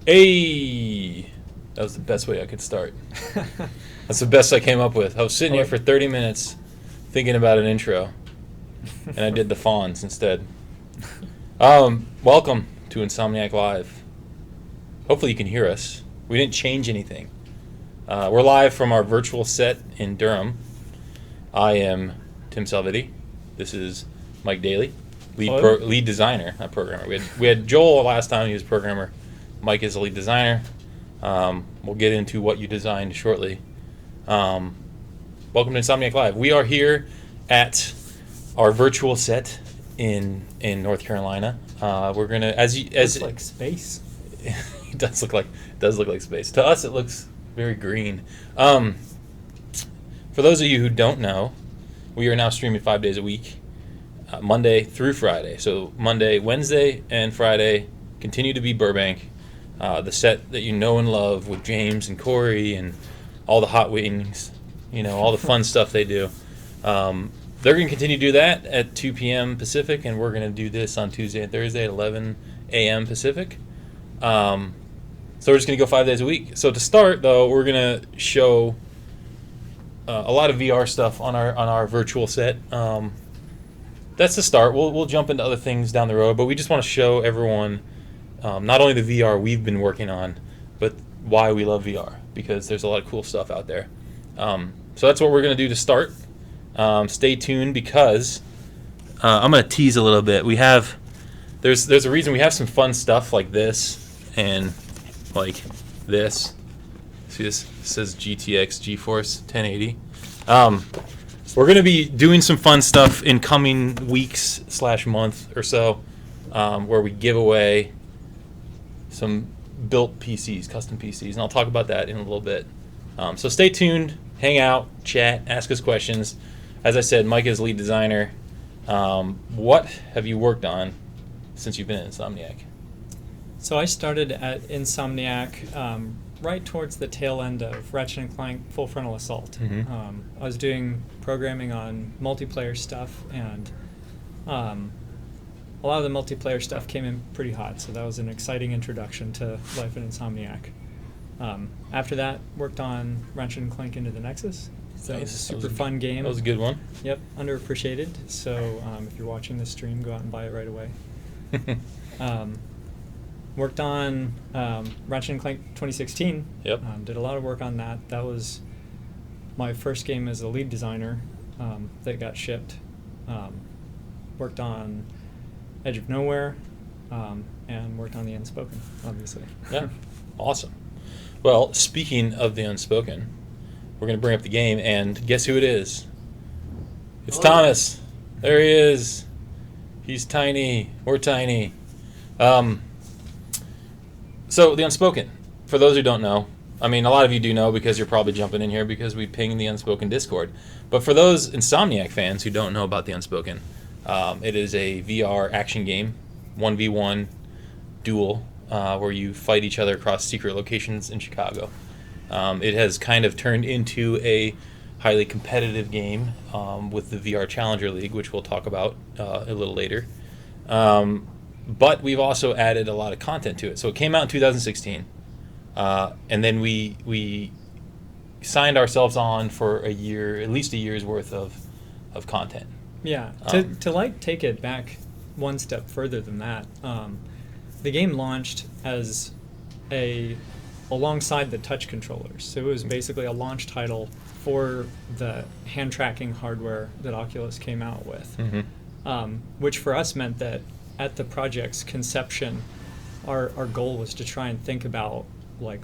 Hey, that was the best way I could start. That's the best I came up with. I was sitting here for 30 minutes thinking about an intro, and I did the fawns instead. Welcome to Insomniac Live. Hopefully you can hear us. We didn't change anything. We're live from our virtual set in Durham. I am Tim Salvitti. This is Mike Daly, lead designer, not programmer. We had Joel last time. He was programmer. Mike is the lead designer. We'll get into what you designed shortly. Welcome to Insomniac Live. We are here at our virtual set in North Carolina. We're gonna It's like space. It does look like space. To us, it looks very green. For those of you who don't know, we are now streaming 5 days a week, Monday through Friday. So Monday, Wednesday, and Friday continue to be Burbank. The set that you know and love with James and Corey and all the hot wings, all the fun stuff they do. They're going to continue to do that at 2 p.m. Pacific, and we're going to do this on Tuesday and Thursday at 11 a.m. Pacific. So we're just going to go 5 days a week. So to start, though, we're going to show a lot of VR stuff on our virtual set. That's the start. We'll jump into other things down the road, but we just want to show everyone not only the VR we've been working on, but why we love VR, because there's a lot of cool stuff out there. So that's what we're going to do to start. Stay tuned, because I'm going to tease a little bit. There's a reason we have some fun stuff like this and like this. See, this says GTX GeForce 1080. We're going to be doing some fun stuff in coming weeks / month or so, where we give away some built PCs, custom PCs, and I'll talk about that in a little bit. So stay tuned, hang out, chat, ask us questions. As I said, Mike is lead designer. What have you worked on since you've been at Insomniac? So I started at Insomniac right towards the tail end of Ratchet & Clank Full Frontal Assault. Mm-hmm. I was doing programming on multiplayer stuff, and a lot of the multiplayer stuff came in pretty hot, so that was an exciting introduction to life at Insomniac. After that, worked on Ratchet & Clank Into the Nexus. So it's a super fun game. That was a good one. Yep, underappreciated. So if you're watching this stream, go out and buy it right away. Worked on Ratchet & Clank 2016. Yep. Did a lot of work on that. That was my first game as a lead designer that got shipped. Worked on Edge of Nowhere, and worked on the Unspoken, obviously. Yeah, awesome. Well, speaking of the Unspoken, we're going to bring up the game, and guess who it is? It's Hello. Thomas. There he is. He's tiny. We're tiny. So the Unspoken, for those who don't know, I mean, a lot of you do know because you're probably jumping in here because we pinged the Unspoken Discord. But for those Insomniac fans who don't know about the Unspoken, it is a VR action game, 1v1 duel, where you fight each other across secret locations in Chicago. It has kind of turned into a highly competitive game with the VR Challenger League, which we'll talk about a little later. But we've also added a lot of content to it. So it came out in 2016, and then we signed ourselves on for a year, at least a year's worth of content. Yeah, to take it back one step further than that, the game launched as alongside the touch controllers. So it was basically a launch title for the hand tracking hardware that Oculus came out with, which for us meant that at the project's conception, our goal was to try and think about like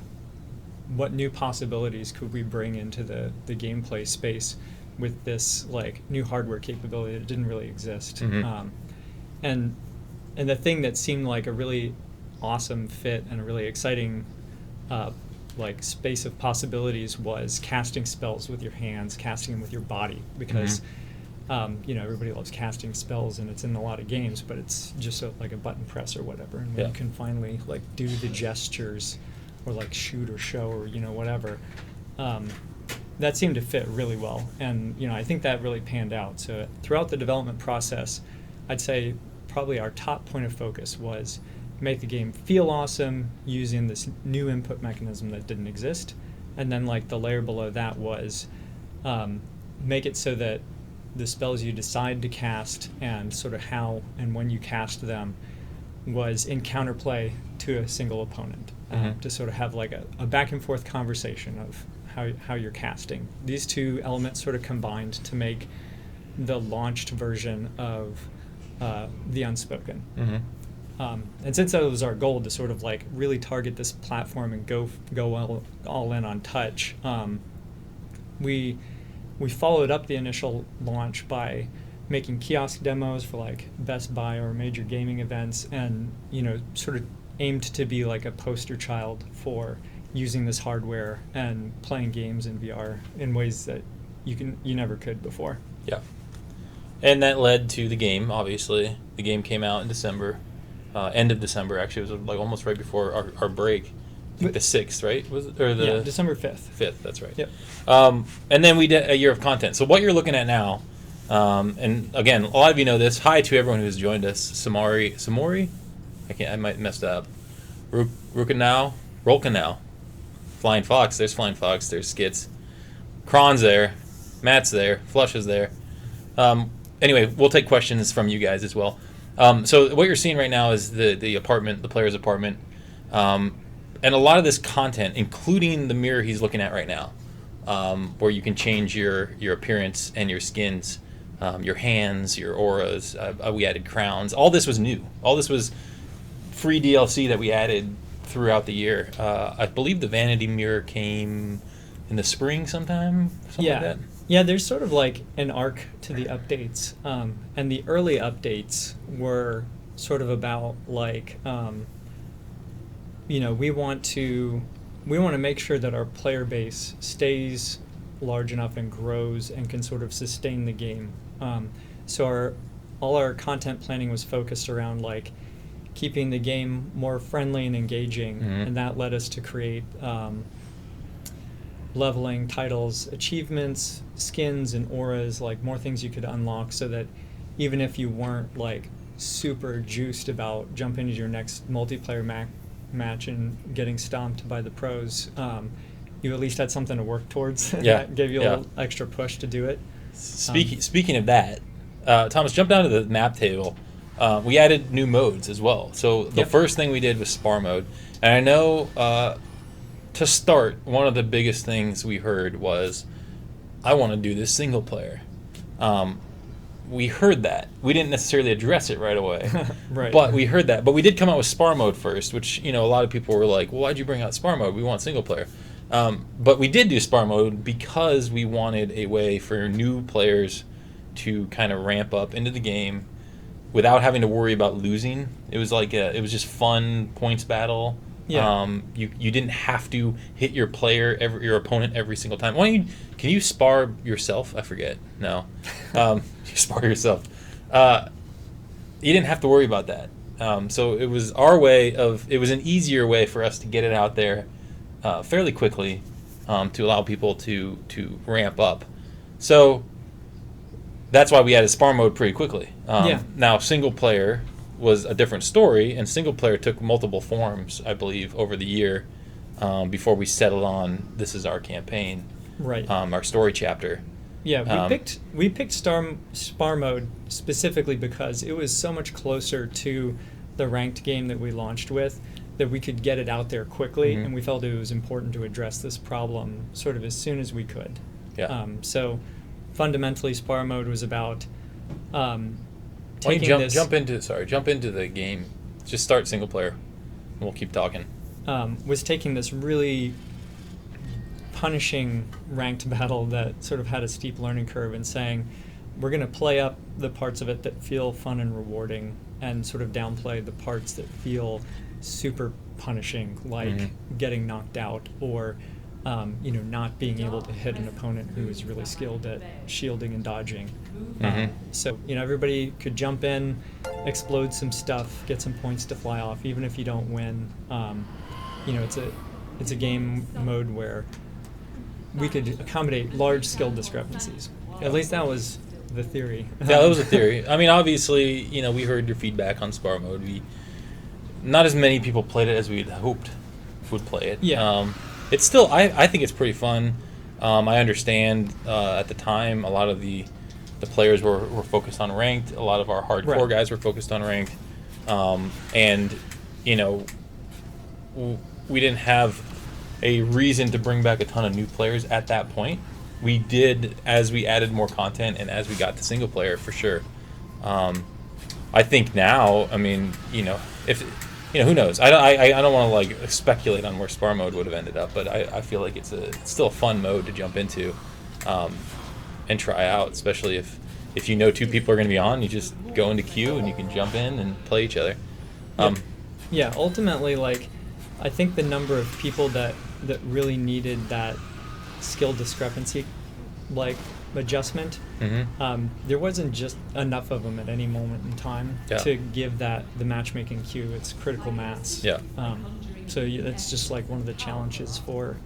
what new possibilities could we bring into the gameplay space with this like new hardware capability that didn't really exist. And the thing that seemed like a really awesome fit and a really exciting like space of possibilities was casting spells with your hands, casting them with your body, because everybody loves casting spells and it's in a lot of games, but it's just like a button press or whatever, and when you can finally like do the gestures or like shoot or show or whatever, that seemed to fit really well, and I think that really panned out. So throughout the development process, I'd say probably our top point of focus was make the game feel awesome using this new input mechanism that didn't exist. And then like the layer below that was make it so that the spells you decide to cast and sort of how and when you cast them was in counterplay to a single opponent, to sort of have like a back and forth conversation of how you're casting. These two elements sort of combined to make the launched version of the Unspoken. And since that was our goal to sort of like really target this platform and go all in on touch, we followed up the initial launch by making kiosk demos for like Best Buy or major gaming events, and sort of aimed to be like a poster child for using this hardware and playing games in VR in ways that you never could before. Yeah. And that led to the game, obviously. The game came out in December, end of December, actually. It was like almost right before our break. I think the 6th, right? Was it? Or the December 5th. 5th, that's right. Yep. And then we did a year of content. So what you're looking at now, and again, a lot of you know this. Hi to everyone who's joined us. Samori? I might mess that up. Rolkanau. Flying Fox. There's Flying Fox. There's Skits. Kron's there. Matt's there. Flush is there. Anyway, we'll take questions from you guys as well. So what you're seeing right now is the apartment, the player's apartment. And a lot of this content, including the mirror he's looking at right now, where you can change your appearance and your skins, your hands, your auras. We added crowns. All this was new. All this was free DLC that we added throughout the year. I believe the vanity mirror came in the spring sometime, something like that. Yeah, there's sort of like an arc to the updates. And the early updates were sort of about like, we want to make sure that our player base stays large enough and grows and can sort of sustain the game. So all our content planning was focused around like keeping the game more friendly and engaging, and that led us to create leveling titles, achievements, skins, and auras, like more things you could unlock, so that even if you weren't like super juiced about jumping into your next multiplayer match and getting stomped by the pros, you at least had something to work towards. That gave you a little extra push to do it. Speaking of that, Thomas, jump down to the map table. We added new modes as well. So the first thing we did was spar mode. And I know to start, one of the biggest things we heard was, I want to do this single player. We heard that. We didn't necessarily address it right away. Right. But we heard that. But we did come out with spar mode first, which, a lot of people were like, well, why'd you bring out spar mode? We want single player. But we did do spar mode because we wanted a way for new players to kind of ramp up into the game without having to worry about losing. It was like it was just fun points battle. Yeah. You didn't have to hit your your opponent every single time. Can you spar yourself? I forget. No. You spar yourself. You didn't have to worry about that. So it was it was an easier way for us to get it out there fairly quickly, to allow people to ramp up. So that's why we added spar mode pretty quickly. Now single player was a different story, and single player took multiple forms, I believe, over the year, before we settled on this is our campaign, right? Our story chapter. Yeah, we picked spar mode specifically because it was so much closer to the ranked game that we launched with, that we could get it out there quickly, and we felt it was important to address this problem sort of as soon as we could. Yeah. So fundamentally, spar mode was about jump into the game. Just start single player, and we'll keep talking. Was taking this really punishing ranked battle that sort of had a steep learning curve and saying, we're going to play up the parts of it that feel fun and rewarding and sort of downplay the parts that feel super punishing, like getting knocked out or not being able to hit an opponent who is really skilled at shielding and dodging. So everybody could jump in, explode some stuff, get some points to fly off, even if you don't win. It's a game mode where we could accommodate large skill discrepancies. At least that was the theory. Yeah, that was a theory. I mean, obviously, we heard your feedback on spar mode. not as many people played it as we'd hoped would play it. Yeah. It's still, I think it's pretty fun. I understand at the time a lot of the players were focused on ranked. A lot of our hardcore guys were focused on ranked. And, you know, we didn't have a reason to bring back a ton of new players at that point. We did as we added more content and as we got to single player, for sure. I think now, I mean, you know, if who knows? I don't want to like speculate on where spar mode would have ended up, but I feel like it's still a fun mode to jump into, and try out, especially if you know two people are going to be on, you just go into queue and you can jump in and play each other. Yeah, ultimately, like, I think the number of people that really needed that skill discrepancy, like, adjustment, there wasn't just enough of them at any moment in time to give the matchmaking queue its critical mass. Yeah. So it's just like one of the challenges for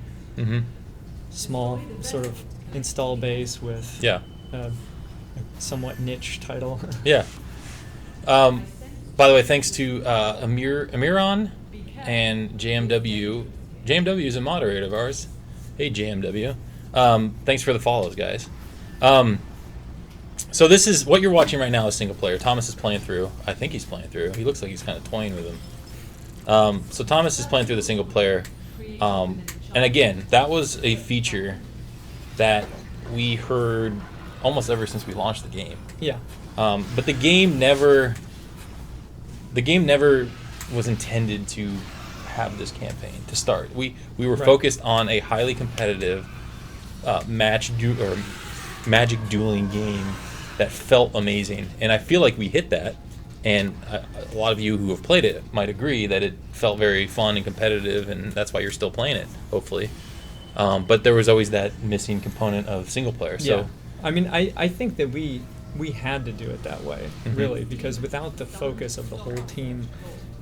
small sort of install base with a somewhat niche title. Yeah. By the way, thanks to Amiron and JMW. JMW is a moderator of ours. Hey, JMW. Thanks for the follows, guys. So this is what you're watching right now is single player. Thomas is playing through. I think he's playing through. He looks like he's kind of toying with him. So Thomas is playing through the single player. And again, that was a feature that we heard almost ever since we launched the game. Yeah. But the game never was intended to have this campaign to start. We were focused on a highly competitive magic dueling game that felt amazing, and I feel like we hit that. And a lot of you who have played it might agree that it felt very fun and competitive, and that's why you're still playing it, hopefully. But there was always that missing component of single player. So, yeah. I mean, I think that we had to do it that way, really, because without the focus of the whole team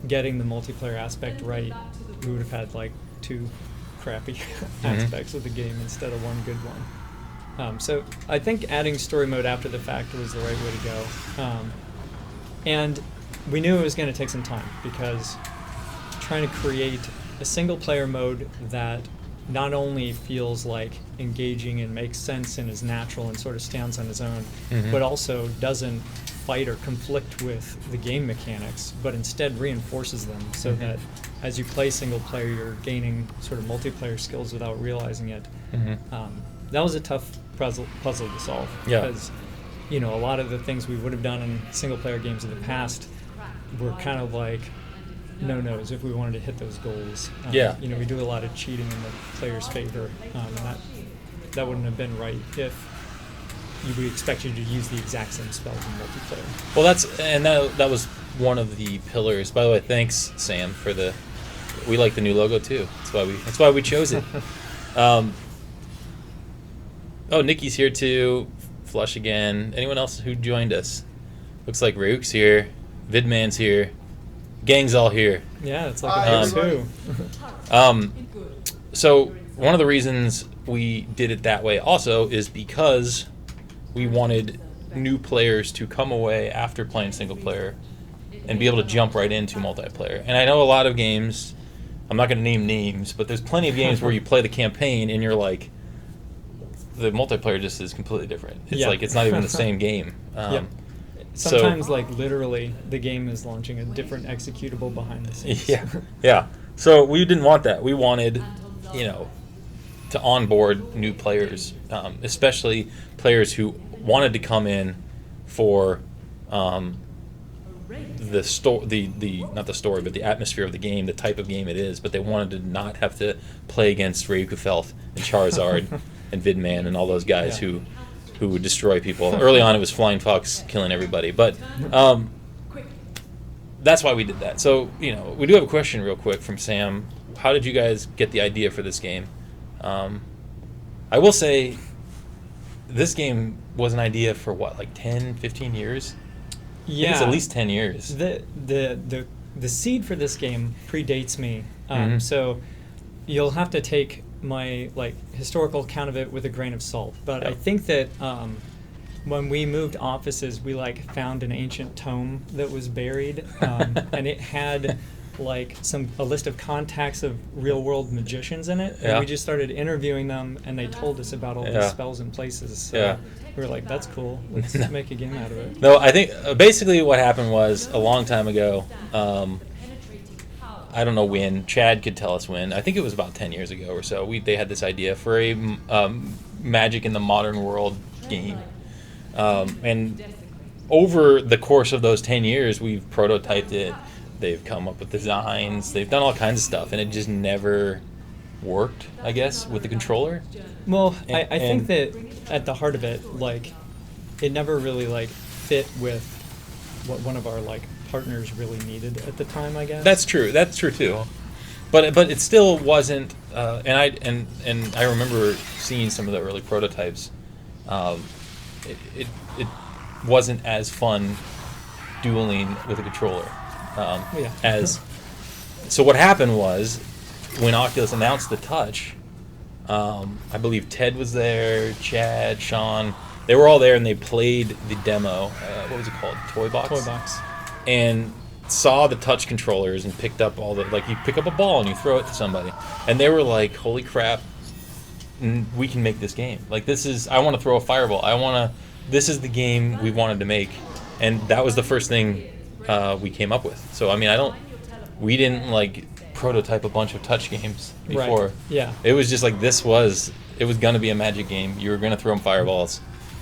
getting the multiplayer aspect right, we would have had like 2 crappy aspects of the game instead of one good one. So I think adding story mode after the fact was the right way to go. And we knew it was going to take some time, because trying to create a single player mode that not only feels like engaging and makes sense and is natural and sort of stands on its own, but also doesn't fight or conflict with the game mechanics, but instead reinforces them, so that as you play single player, you're gaining sort of multiplayer skills without realizing it. That was a tough puzzle to solve, because a lot of the things we would have done in single player games in the past were kind of like no-nos if we wanted to hit those goals. We do a lot of cheating in the player's favor, and that wouldn't have been right if we expect you to use the exact same spells in multiplayer. Well, that was one of the pillars. By the way, thanks, Sam, for we like the new logo too. That's why we chose it. Nikki's here too. Flush again. Anyone else who joined us? Looks like Ryuk's here. Vidman's here. Gang's all here. Yeah, it's like a who's who. So one of the reasons we did it that way also is because we wanted new players to come away after playing single player and be able to jump right into multiplayer. And I know a lot of games, I'm not going to name names, but there's plenty of games where you play the campaign and you're like, the multiplayer just is completely different. It's like it's not even the same game. Sometimes, like, literally, the game is launching a different executable behind the scenes. Yeah. So we didn't want that. We wanted, to onboard new players, especially players who wanted to come in for the atmosphere of the game, the type of game it is, but they wanted to not have to play against Ryukufelt and Charizard and Vidman and all those guys who would destroy people. Early on, it was Flying Fox killing everybody, but that's why we did that. So, we do have a question real quick from Sam. How did you guys get the idea for this game? I will say this game was an idea for what, like 10, 15 years? Yeah. I think it's at least 10 years. The seed for this game predates me. So you'll have to take my historical account of it with a grain of salt. But I think that when we moved offices, we found an ancient tome that was buried, and it had like a list of contacts of real world magicians in it, and Yeah. we just started interviewing them, and they told us about all Yeah. these spells and places. So Yeah. we were like, that's cool. Let's make a game out of it. No, I think basically what happened was a long time ago. I don't know when. Chad could tell us when. I think it was about 10 years ago or so. They had this idea for a Magic in the Modern World game, and over the course of those 10 years, we've prototyped it. They've come up with designs. They've done all kinds of stuff, and it just never worked, I guess, with the controller. Well, I think that at the heart of it, like, it never really like fit with what one of our like partners really needed at the time, I guess. That's true. That's true too. But it still wasn't. And I remember seeing some of the early prototypes. It wasn't as fun dueling with a controller. So what happened was when Oculus announced the Touch, I believe Ted was there, Chad, Sean, they were all there, and they played the demo. What was it called? Toy Box. And saw the Touch controllers and picked up all the, like, you pick up a ball and you throw it to somebody, and they were like, holy crap, we can make this game. Like, I want to throw a fireball. This is the game we wanted to make, and that was the first thing we came up with. So I mean, we didn't like prototype a bunch of Touch games before. Right. Yeah. It was just like it was gonna be a Magic game. You were gonna throw them fireballs,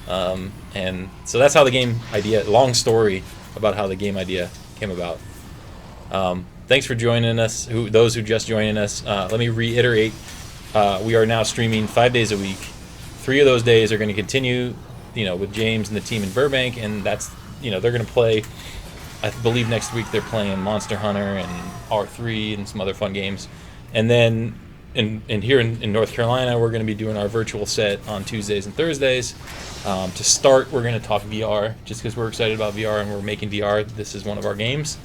and so that's how the game idea. Long story about how the game idea came about. Thanks for joining us. Those who just joining us. Let me reiterate: we are now streaming 5 days a week. 3 of those days are going to continue, with James and the team in Burbank, and that's, they're going to play. I believe next week they're playing Monster Hunter and R3 and some other fun games. And then here in North Carolina, we're going to be doing our virtual set on Tuesdays and Thursdays. To start, we're going to talk VR, just because we're excited about VR and we're making VR. This is one of our games,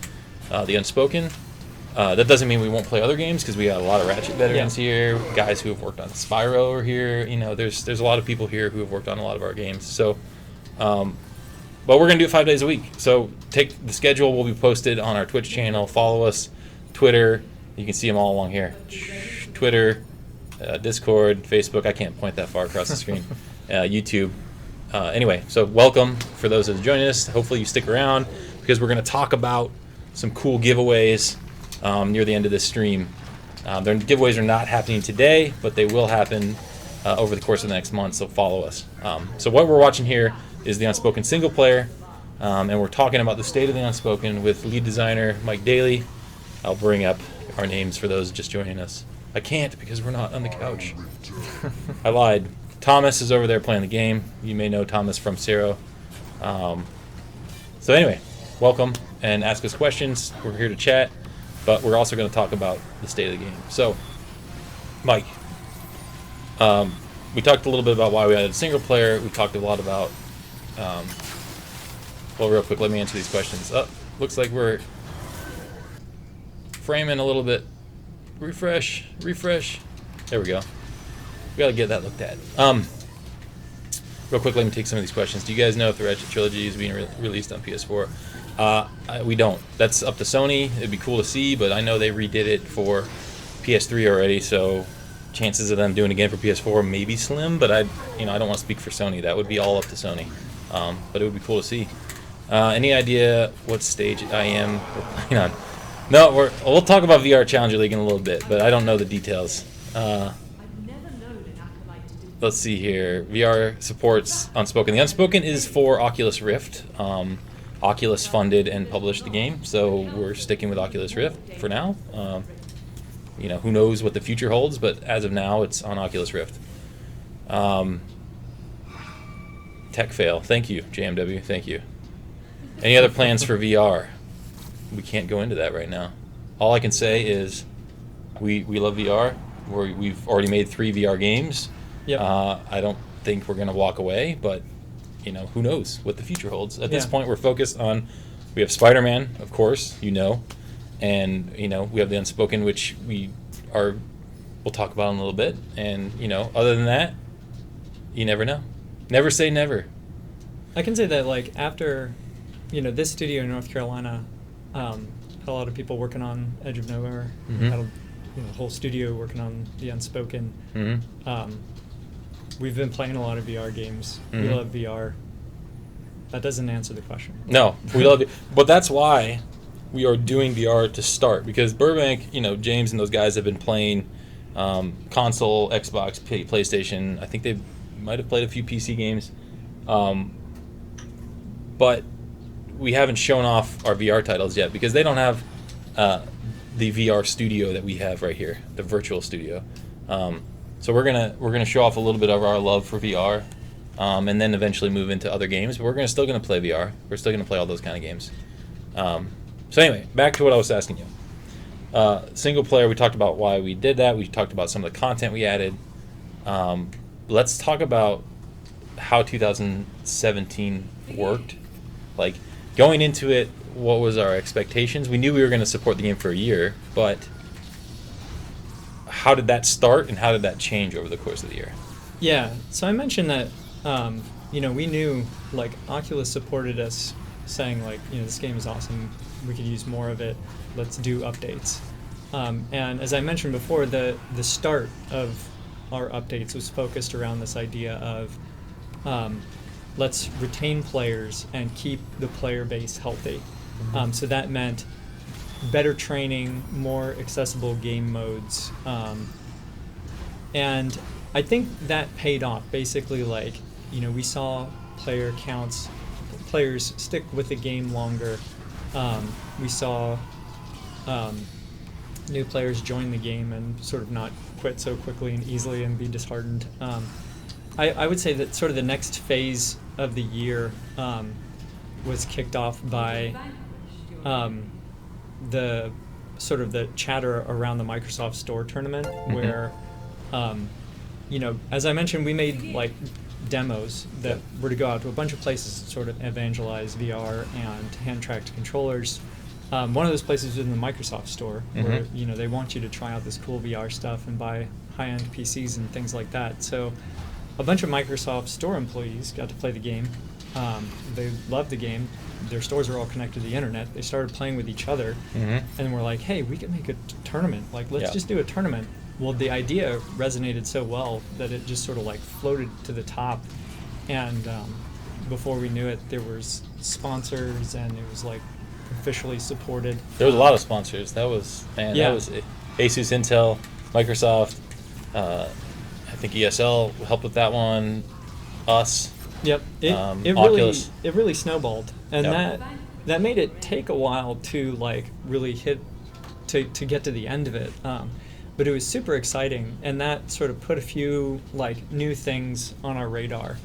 the Unspoken. That doesn't mean we won't play other games, because we got a lot of Ratchet veterans here, guys who have worked on Spyro are here. There's a lot of people here who have worked on a lot of our games. So, but we're going to do it 5 days a week. So the schedule will be posted on our Twitch channel. Follow us, Twitter. You can see them all along here. Twitter, Discord, Facebook. I can't point that far across the screen. YouTube. Anyway, so welcome for those that are joining us. Hopefully you stick around, because we're going to talk about some cool giveaways near the end of this stream. Their giveaways are not happening today, but they will happen over the course of the next month, so follow us. So what we're watching here is the Unspoken single player, and we're talking about the state of the Unspoken with lead designer Mike Daly. I'll bring up our names for those just joining us. I can't, because we're not on the couch. I lied. Thomas is over there playing the game. You may know Thomas from Zero. So anyway, welcome, and ask us questions. We're here to chat, but we're also going to talk about the state of the game. So, Mike, we talked a little bit about why we had a single player. We talked a lot about, well, real quick, let me answer these questions. Looks like we're framing a little bit. Refresh. There we go. We got to get that looked at. Real quick, let me take some of these questions. Do you guys know if the Ratchet Trilogy is being released on PS4? We don't. That's up to Sony. It'd be cool to see, but I know they redid it for PS3 already, so chances of them doing it again for PS4 may be slim, but I don't want to speak for Sony. That would be all up to Sony. But it would be cool to see. Any idea what stage I am we're playing on? No, we'll talk about VR Challenger League in a little bit, but I don't know the details. Let's see here. VR supports Unspoken. The Unspoken is for Oculus Rift. Oculus funded and published the game, so we're sticking with Oculus Rift for now. Who knows what the future holds, but as of now, it's on Oculus Rift. Tech fail. Thank you, JMW. Thank you. Any other plans for VR? We can't go into that right now. All I can say is we love VR. We've already made 3 VR games. Yep. I don't think we're going to walk away, but who knows what the future holds. At this point, we're focused on, we have Spider-Man, of course, and we have the Unspoken, which we'll talk about in a little bit. And other than that, you never know. Never say never. I can say that, like, after this studio in North Carolina had a lot of people working on Edge of Nowhere. Mhm. Had a whole studio working on the Unspoken. We've been playing a lot of VR games. We love VR. That doesn't answer the question. No, we love it, but that's why we are doing VR to start, because Burbank, James and those guys have been playing console, Xbox, PlayStation. I think they might have played a few PC games, but we haven't shown off our VR titles yet because they don't have the VR studio that we have right here, the virtual studio. So we're gonna show off a little bit of our love for VR, and then eventually move into other games. But we're still gonna play VR. We're still gonna play all those kind of games. So anyway, back to what I was asking you. Single player, we talked about why we did that. We talked about some of the content we added. Let's talk about how 2017 worked. Like, going into it, what was our expectations? We knew we were going to support the game for a year, but how did that start and how did that change over the course of the year? Yeah, so I mentioned that, we knew, like, Oculus supported us saying, like, this game is awesome, we could use more of it, let's do updates. And as I mentioned before, the start of our updates was focused around this idea of let's retain players and keep the player base healthy. So that meant better training, more accessible game modes, and I think that paid off. Basically, we saw player counts, players stick with the game longer. We saw new players join the game and sort of not quit so quickly and easily and be disheartened. I would say that sort of the next phase of the year was kicked off by the sort of the chatter around the Microsoft Store tournament, where, as I mentioned, we made like demos that were to go out to a bunch of places to sort of evangelize VR and hand-tracked controllers. One of those places was in the Microsoft Store, where they want you to try out this cool VR stuff and buy high-end PCs and things like that. So a bunch of Microsoft Store employees got to play the game. They loved the game. Their stores are all connected to the internet. They started playing with each other, and we're like, hey, we can make a tournament. Like, let's just do a tournament. Well, the idea resonated so well that it just sort of like floated to the top, and before we knew it, there was sponsors, and it was like officially supported. There was a lot of sponsors. That was that was Asus, Intel, Microsoft. I think ESL helped with that one. Us. Yep. Oculus. It really snowballed, and that made it take a while to like really hit to get to the end of it. But it was super exciting, and that sort of put a few like new things on our radar.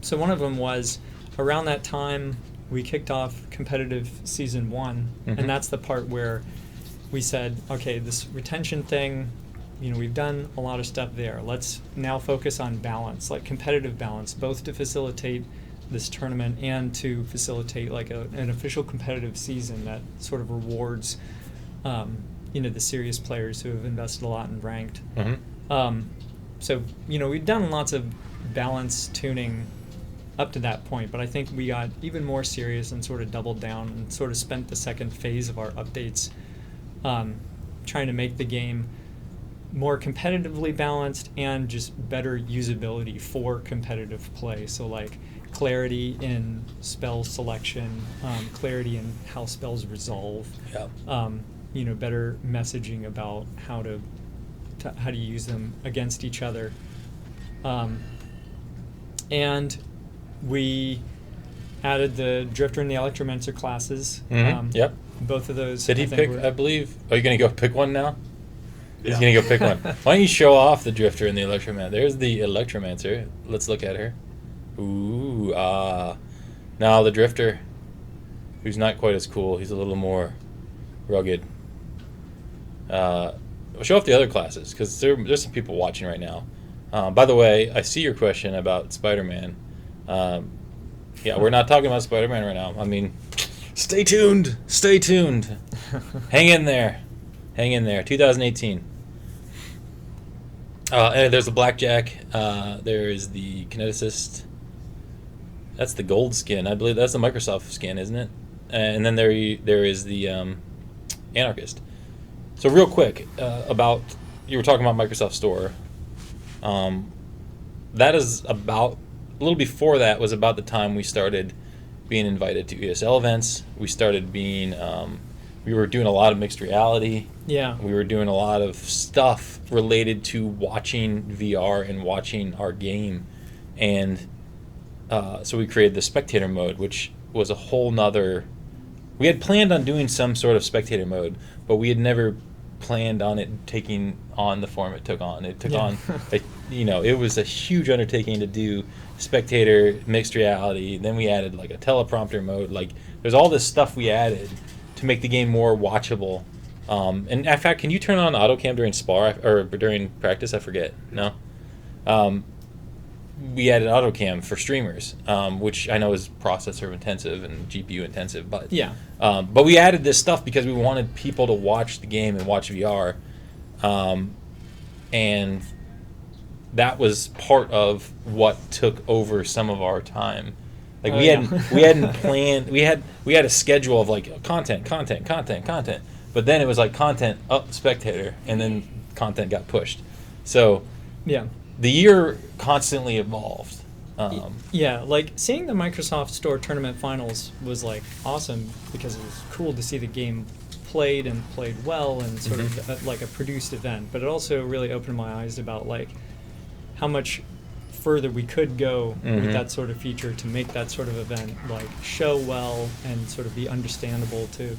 So one of them was around that time we kicked off competitive season 1, and that's the part where we said, okay, this retention thing, we've done a lot of stuff there. Let's now focus on balance, like competitive balance, both to facilitate this tournament and to facilitate like an official competitive season that sort of rewards the serious players who have invested a lot in ranked. So we've done lots of balance tuning up to that point, but I think we got even more serious and sort of doubled down and sort of spent the second phase of our updates trying to make the game more competitively balanced and just better usability for competitive play. So like clarity in spell selection, clarity in how spells resolve, better messaging about how to use them against each other, and we added the Drifter and the Electromancer classes. Both of those. Did he pick? I believe. Are you going to go pick one now? He's going to go pick one. Why don't you show off the Drifter and the Electromancer? There's the Electromancer. Let's look at her. Ooh, now the Drifter, who's not quite as cool. He's a little more rugged. Show off the other classes, because there's some people watching right now. By the way, I see your question about Spider-Man. We're not talking about Spider-Man right now. I mean, stay tuned. Hang in there. 2018. And there's the Blackjack. There is the Kineticist. That's the gold skin. I believe that's the Microsoft skin, isn't it? and then there is the Anarchist. So real quick about you were talking about Microsoft Store. That is about a little before that was about the time we started being invited to ESL events. We started being we were doing a lot of mixed reality. Yeah. We were doing a lot of stuff related to watching VR and watching our game. And so we created the spectator mode, which was a whole nother... We had planned on doing some sort of spectator mode, but we had never planned on it taking on the form it took on. It took on... it was a huge undertaking to do spectator, mixed reality. Then we added like a teleprompter mode. Like, there's all this stuff we added to make the game more watchable. And in fact, can you turn on AutoCam during spar or during practice? I forget. No. We added AutoCam for streamers, which I know is processor intensive and GPU intensive, but but we added this stuff because we wanted people to watch the game and watch VR, and that was part of what took over some of our time. Like we hadn't planned. We had a schedule of like content, but then it was like content up spectator, and then content got pushed. So the year constantly evolved. Like seeing the Microsoft Store tournament finals was like awesome because it was cool to see the game played well and sort of like a produced event. But it also really opened my eyes about like how much further we could go with that sort of feature to make that sort of event like show well and sort of be understandable to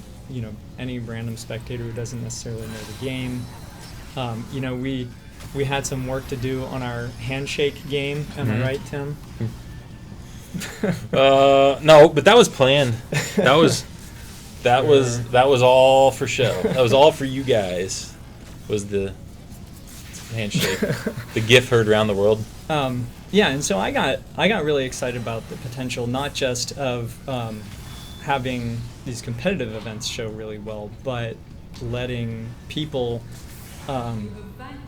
any random spectator who doesn't necessarily know the game. We had some work to do on our handshake game. Am I right, Tim? No, but that was planned. That was all for show. That was all for you guys. Was the handshake, the GIF heard around the world. And so I got really excited about the potential, not just of having these competitive events show really well, but letting people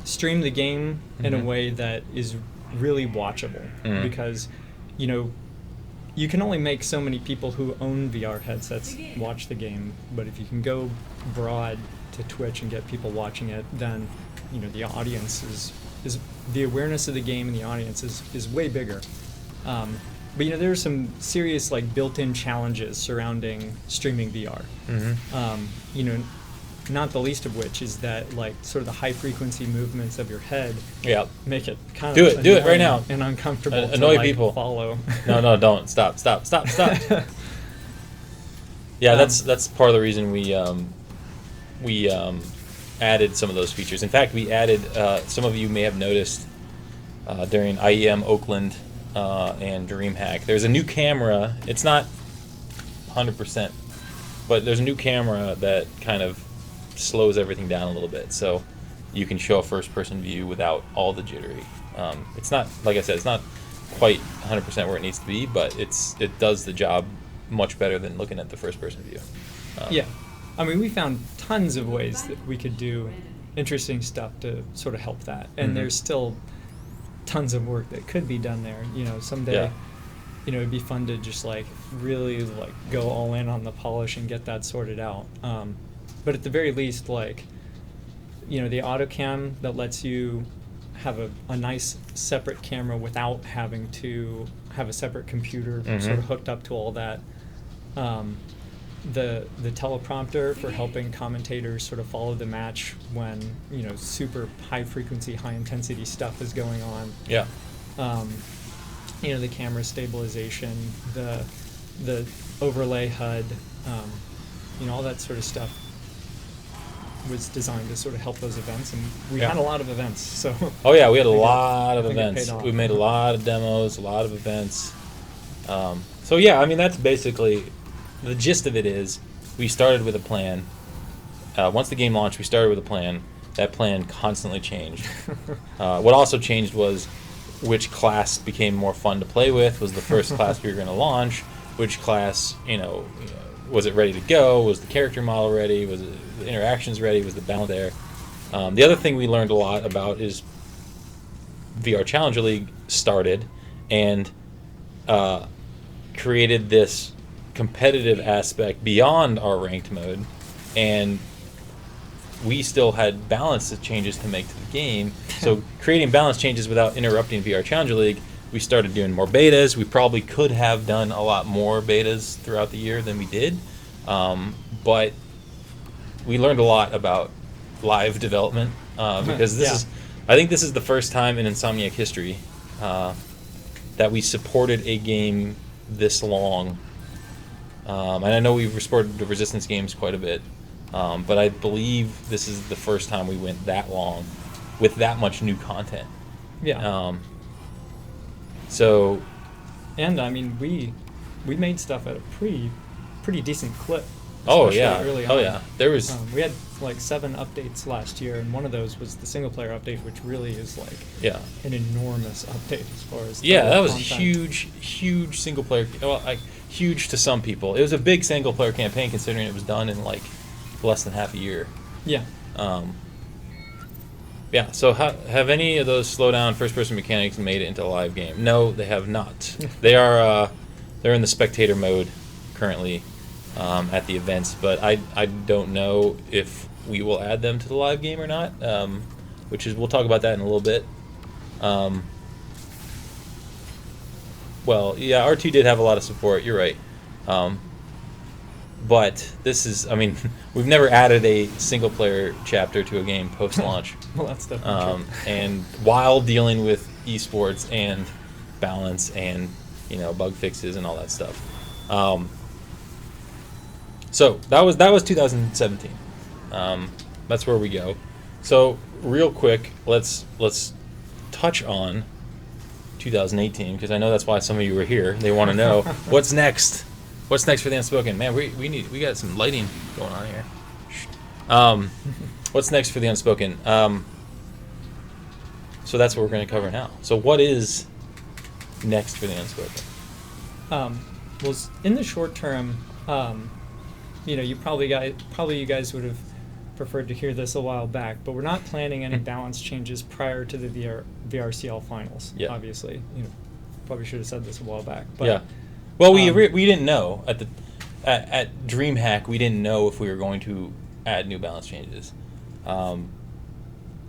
stream the game in a way that is really watchable. Because, you can only make so many people who own VR headsets watch the game, but if you can go broad to Twitch and get people watching it, then the audience is the awareness of the game and the audience is way bigger. But there are some serious like built-in challenges surrounding streaming VR. Not the least of which is that like sort of the high frequency movements of your head make it kind of do it right now and uncomfortable to annoy people. Follow. No, don't stop. That's part of the reason we added some of those features. In fact, we added, some of you may have noticed during IEM Oakland and DreamHack, there's a new camera. It's not 100%, but there's a new camera that kind of slows everything down a little bit, so you can show a first-person view without all the jittery. It's not, like I said, it's not quite 100% where it needs to be, but it does the job much better than looking at the first-person view. I mean, we found tons of ways that we could do interesting stuff to sort of help that, and there's still tons of work that could be done there. Someday, it'd be fun to just like really like go all in on the polish and get that sorted out. But at the very least, like, the AutoCam that lets you have a nice separate camera without having to have a separate computer sort of hooked up to all that. The teleprompter for helping commentators sort of follow the match when super high frequency, high intensity stuff is going on. The camera stabilization, the overlay HUD, all that sort of stuff was designed to sort of help those events, and we had a lot of events. So we had a lot of events. We made a lot of demos, a lot of events. That's basically the gist of it. Is we started with a plan. Once the game launched, we started with a plan. That plan constantly changed. What also changed was which class became more fun to play with. Was the first class we were going to launch? Which class, was it ready to go? Was the character model ready? Was the interactions ready? Was the balance there? The other thing we learned a lot about is VR Challenger League started and created this competitive aspect beyond our ranked mode, and we still had balance changes to make to the game. So creating balance changes without interrupting VR Challenger League, we started doing more betas. We probably could have done a lot more betas throughout the year than we did, but we learned a lot about live development because I think this is the first time in Insomniac history that we supported a game this long. And I know we've supported the Resistance games quite a bit, but I believe this is the first time we went that long with that much new content. Yeah. So, and I mean, we made stuff at a pretty decent clip. Oh yeah, early oh on. yeah. There was We had like 7 updates last year, and one of those was the single player update, which really is like an enormous update as far as that was content. huge single player. Well, huge to some people. It was a big single player campaign considering it was done in like less than half a year. Yeah. Yeah, so have any of those slowdown first-person mechanics made it into a live game? No, they have not. They're in the spectator mode currently at the events, but I don't know if we will add them to the live game or not. We'll talk about that in a little bit. Well, yeah, R2 did have a lot of support. You're right. But this is, I mean, we've never added a single-player chapter to a game post-launch. Well, that's definitely true. And while dealing with esports and balance and, bug fixes and all that stuff. So that was 2017. That's where we go. So real quick, let's touch on 2018 because I know that's why some of you were here. They want to know what's next. What's next for the Unspoken? Man, we got some lighting going on here. What's next for the Unspoken? So that's what we're going to cover now. So what is next for the Unspoken? Well, in the short term, you probably you guys would have preferred to hear this a while back, but we're not planning any balance changes prior to the VRCL finals. Yeah. Obviously, probably should have said this a while back. But, yeah. Well, we didn't know at DreamHack. We didn't know if we were going to add new balance changes.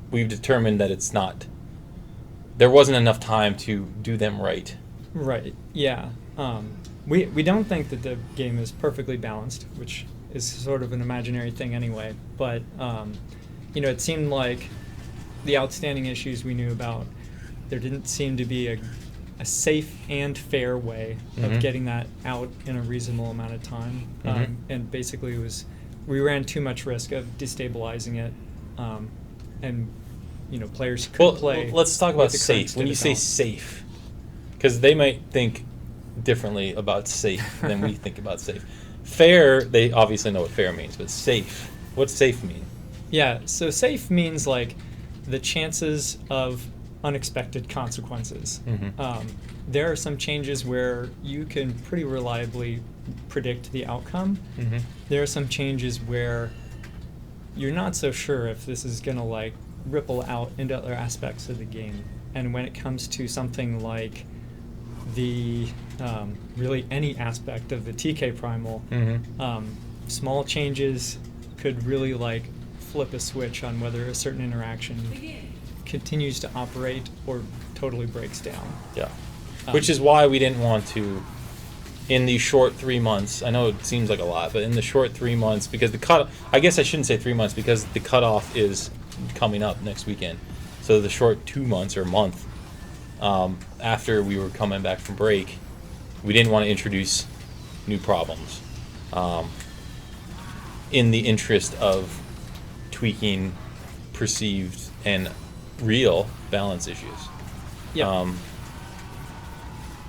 We've determined that it's not. There wasn't enough time to do them right. Right. Yeah. We don't think that the game is perfectly balanced, which is sort of an imaginary thing anyway. But it seemed like the outstanding issues we knew about, there didn't seem to be a safe and fair way of getting that out in a reasonable amount of time. And basically we ran too much risk of destabilizing it, and players could play. Let's talk about safe. When you say safe, because they might think differently about safe than we think about safe. Fair, they obviously know what fair means, but safe, what's safe mean? Yeah, so safe means like the chances of unexpected consequences. There are some changes where you can pretty reliably predict the outcome. There are some changes where you're not so sure if this is going to like ripple out into other aspects of the game. And when it comes to something like the really any aspect of the TK primal, small changes could really like flip a switch on whether a certain interaction continues to operate or totally breaks down. Yeah. Which is why we didn't want to, in the short 3 months, I know it seems like a lot, but in the short 3 months, because I guess I shouldn't say 3 months because the cutoff is coming up next weekend. So the short 2 months or month after we were coming back from break, we didn't want to introduce new problems in the interest of tweaking perceived and real balance issues. Yeah.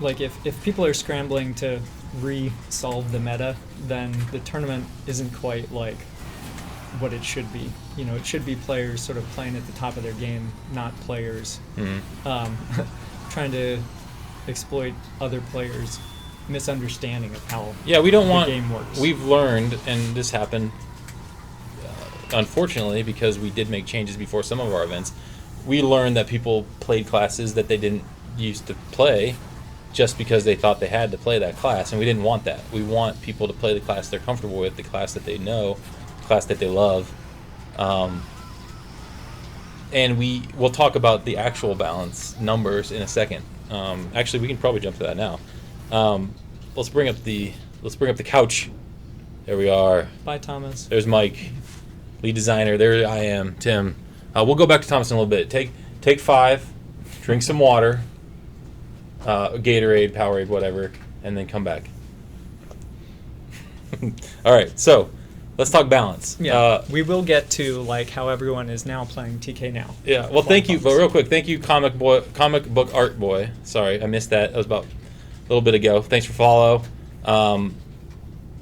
Like if people are scrambling to re-solve the meta, then the tournament isn't quite like what it should be. It should be players sort of playing at the top of their game, not players trying to exploit other players' misunderstanding of how we don't want, the game works. We've learned, and this happened unfortunately because we did make changes before some of our events. We learned that people played classes that they didn't used to play just because they thought they had to play that class, and we didn't want that. We want people to play the class they're comfortable with, the class that they know, the class that they love. And we'll talk about the actual balance numbers in a second. Actually, we can probably jump to that now. Let's bring up the couch. There we are. Bye, Thomas. There's Mike, lead designer. There I am, Tim. We'll go back to Thomas in a little bit. Take 5, drink some water, Gatorade, Powerade, whatever, and then come back. All right, so let's talk balance. Yeah, we will get to like how everyone is now playing TK now. Yeah, well, thank you, but real quick, thank you, comic book art boy. Sorry, I missed that. That was about a little bit ago. Thanks for follow.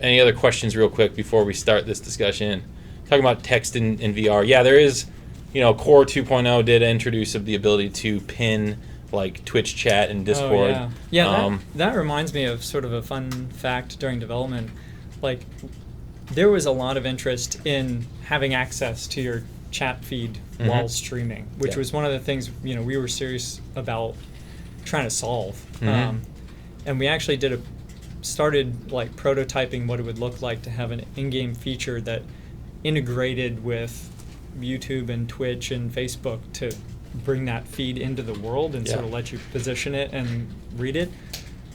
Any other questions, real quick, before we start this discussion? Talking about text in VR. Yeah, there is. Core 2.0 did introduce the ability to pin like Twitch chat and Discord. Oh, yeah. That reminds me of sort of a fun fact during development. Like, there was a lot of interest in having access to your chat feed while streaming, which was one of the things we were serious about trying to solve. And we actually started like prototyping what it would look like to have an in-game feature that integrated with YouTube and Twitch and Facebook to bring that feed into the world and sort of let you position it and read it.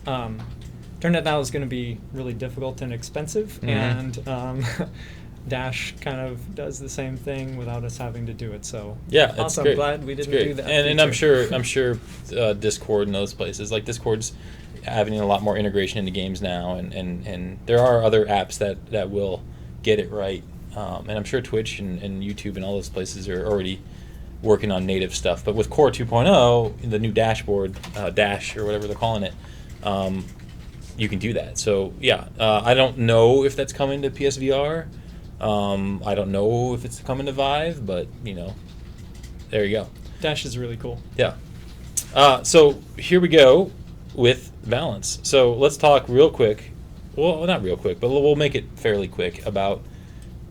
Turned out that was going to be really difficult and expensive, and Dash kind of does the same thing without us having to do it. So that's awesome. great. I'm glad we didn't do that. And I'm sure Discord and those places, like Discord's having a lot more integration into games now, and there are other apps that will get it right. And I'm sure Twitch and YouTube and all those places are already working on native stuff. But with Core 2.0, the new dashboard, Dash or whatever they're calling it, you can do that. So I don't know if that's coming to PSVR. I don't know if it's coming to Vive, but there you go. Dash is really cool. Yeah. So here we go with balance. So let's talk real quick. Well, not real quick, but we'll make it fairly quick about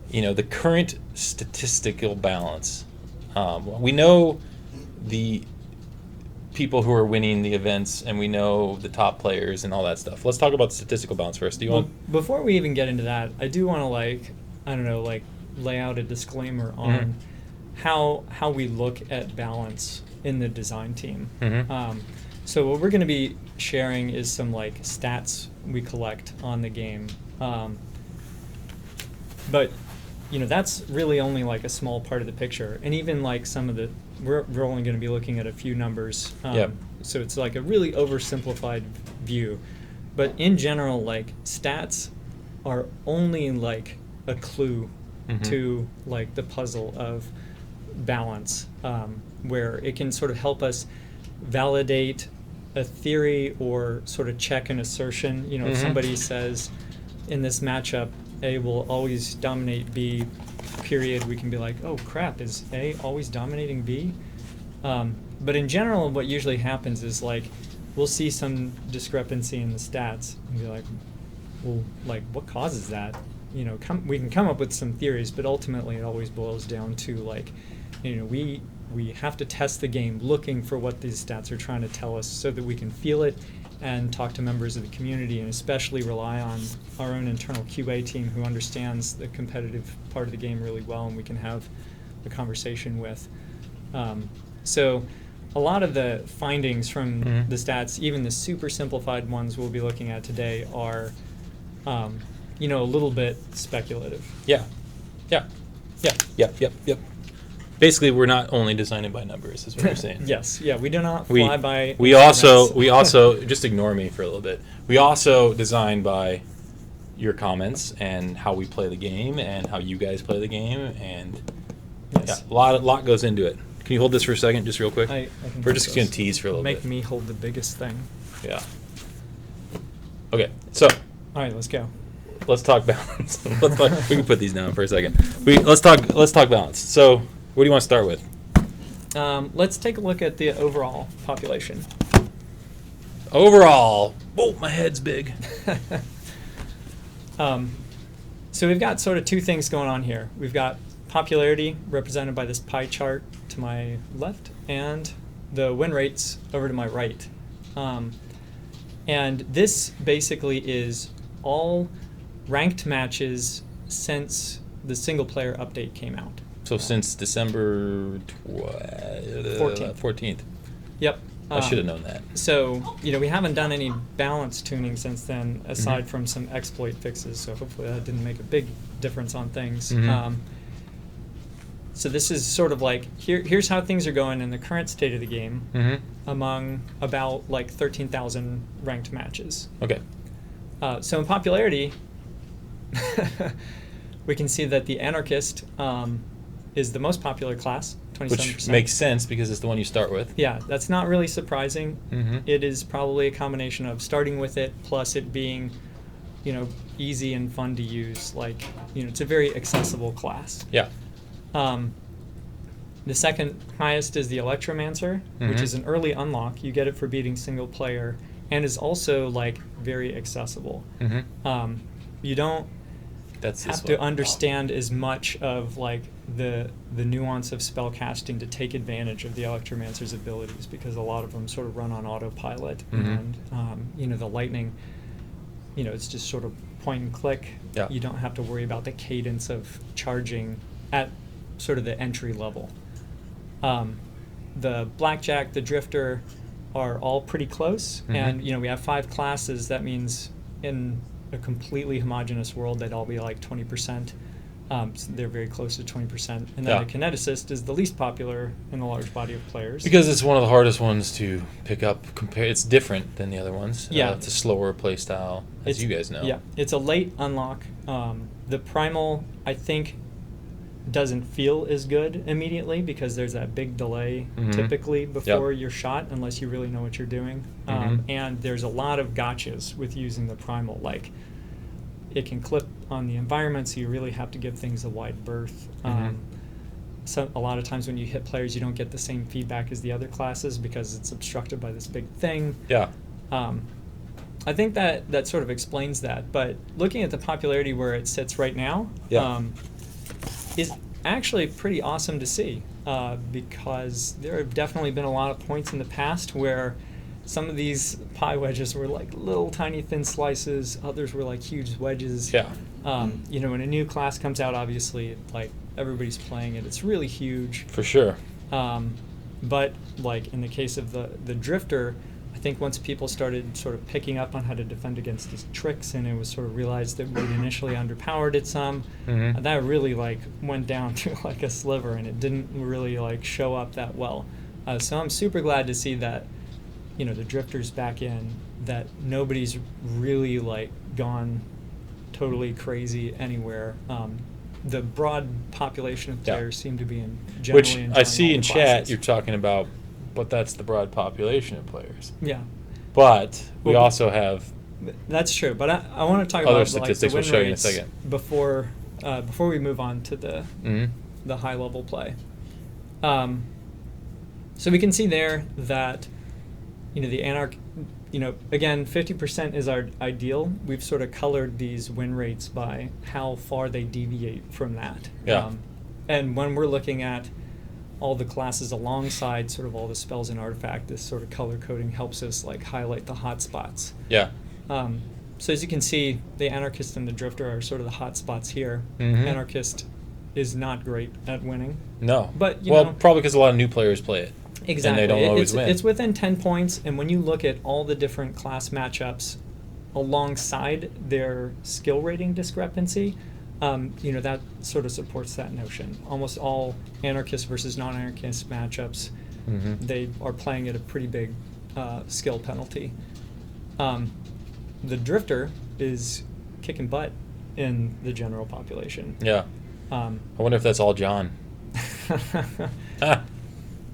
the current statistical balance. We know the people who are winning the events, and we know the top players and all that stuff. Let's talk about the statistical balance first. Before we even get into that, I do want to lay out a disclaimer on how we look at balance in the design team. So what we're going to be sharing is some stats we collect on the game, but that's really only a small part of the picture, and even some of the we're only going to be looking at a few numbers. So it's a really oversimplified view, but in general, stats are only a clue to the puzzle of balance, where it can sort of help us validate a theory or sort of check an assertion. If somebody says in this matchup A will always dominate B, period, we can be like, oh crap, is A always dominating B? But in general, what usually happens is we'll see some discrepancy in the stats and be like, well, what causes that? We can come up with some theories, but ultimately it always boils down to we have to test the game looking for what these stats are trying to tell us so that we can feel it and talk to members of the community, and especially rely on our own internal QA team who understands the competitive part of the game really well and we can have a conversation with. So a lot of the findings from the stats, even the super simplified ones we'll be looking at today, are a little bit speculative. Yep. Basically, we're not only designing by numbers, is what you're saying. Yes, we do not fly by. We also just ignore me for a little bit. We also design by your comments and how we play the game and how you guys play the game, and a lot goes into it. Can you hold this for a second, just real quick? I can We're just going to tease for a little bit. Make me hold the biggest thing. Yeah. Okay, so. All right, let's go. Let's talk balance. We can put these down for a second. Let's talk balance. So. What do you want to start with? Let's take a look at the overall population. Overall, my head's big. So we've got sort of two things going on here. We've got popularity represented by this pie chart to my left, and the win rates over to my right. And this basically is all ranked matches since the single-player update came out. So since December 14th. Yep. I should have known that. So, we haven't done any balance tuning since then, aside from some exploit fixes, so hopefully that didn't make a big difference on things. So this is sort of like, here's how things are going in the current state of the game among about like 13,000 ranked matches. Okay. So in popularity, we can see that the Anarchist is the most popular class, 27%. Which makes sense because it's the one you start with. Yeah, that's not really surprising. It is probably a combination of starting with it plus it being, easy and fun to use. Like, it's a very accessible class. Yeah. The second highest is the Electromancer, which is an early unlock. You get it for beating single player, and is also like very accessible. You don't have to understand as much of like the nuance of spell casting to take advantage of the Electromancer's abilities, because a lot of them sort of run on autopilot, and the lightning, it's just sort of point and click. Yeah. You don't have to worry about the cadence of charging at sort of the entry level. The Blackjack, the Drifter are all pretty close, and we have 5 classes. That means in a completely homogeneous world, they'd all be like 20%. So they're very close to 20%. And then the Kineticist is the least popular in the large body of players. Because it's one of the hardest ones to pick up. It's different than the other ones. Yeah. It's a slower play style, as you guys know. Yeah, it's a late unlock. The Primal, I think, doesn't feel as good immediately because there's that big delay typically before you're shot, unless you really know what you're doing. And there's a lot of gotchas with using the Primal. Like, it can clip on the environment, so you really have to give things a wide berth. So a lot of times when you hit players, you don't get the same feedback as the other classes because it's obstructed by this big thing. Yeah. I think that sort of explains that. But looking at the popularity where it sits right now, is actually pretty awesome to see, because there have definitely been a lot of points in the past where some of these pie wedges were like little tiny thin slices, others were like huge wedges. Yeah. When a new class comes out, obviously, like, everybody's playing it, it's really huge. For sure. But like in the case of the Drifter, I think once people started sort of picking up on how to defend against these tricks, and it was sort of realized that we'd initially underpowered it some, that really like went down to like a sliver, and it didn't really like show up that well. So I'm super glad to see that, the Drifter's back in, that nobody's really like gone totally crazy anywhere. The broad population of players seem to be generally enjoying I see in chat classes. you're talking about, but that's the broad population of players. Yeah. But we also have... That's true, but I want to talk other about statistics like, we'll the show win you in a rates second. Before we move on to the high level play. So we can see there that the again, 50% is our ideal. We've sort of colored these win rates by how far they deviate from that. Yeah. And when we're looking at all the classes alongside sort of all the spells and artifact, this sort of color coding helps us like highlight the hot spots. Yeah. So as you can see, the Anarchist and the Drifter are sort of the hot spots here. Anarchist is not great at winning. No. But probably because a lot of new players play it. Exactly. And they don't always win. It's within 10 points, and when you look at all the different class matchups alongside their skill rating discrepancy, that sort of supports that notion. Almost all Anarchist versus non-Anarchist matchups, they are playing at a pretty big skill penalty. The Drifter is kicking butt in the general population. Yeah. I wonder if that's all John.